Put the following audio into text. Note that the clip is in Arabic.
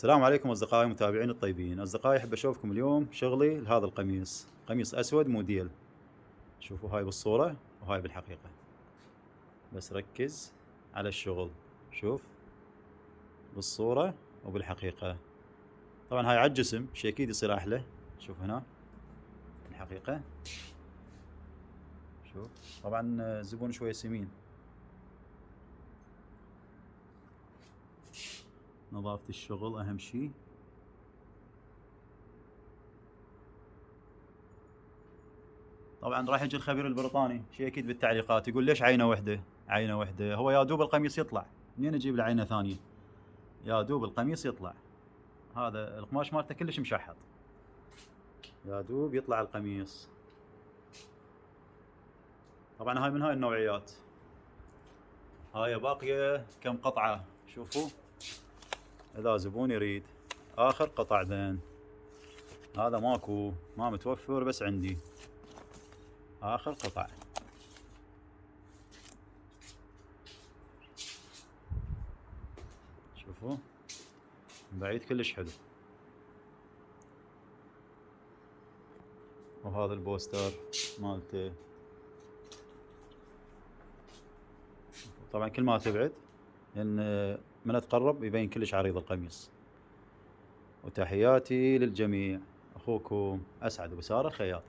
السلام عليكم أصدقائي متابعين الطيبين. أصدقائي أحب أشوفكم اليوم شغلي لهذا القميص، قميص أسود موديل. شوفوا هاي بالصورة وهاي بالحقيقة، بس ركز على الشغل. شوف بالصورة وبالحقيقة. طبعا هاي على الجسم شي أكيد يصير أحلى. شوف هنا الحقيقة. شوف طبعا الزبون شوية سمين. نظافة الشغل أهم شي. طبعا راح يجي الخبير البريطاني شيء اكيد بالتعليقات يقول ليش عينه وحده؟ عينه وحده، هو يا دوب القميص يطلع، منين اجيب له عينه ثانيه؟ يا دوب القميص يطلع، هذا القماش مالته كلش مشحط، يا دوب يطلع القميص. طبعا هاي من هاي النوعيات، هاي باقيه كم قطعه. شوفوا اذا زبون يريد اخر قطع ذن، هذا ماكو، ما متوفر بس عندي اخر قطع. شوفوا بعيد كلش حلو. وهذا البوستر مالته. طبعا كل ما تبعد لان من تقرب يبين كلش عريض القميص. وتحياتي للجميع، اخوكم اسعد ابو ساره الخياط.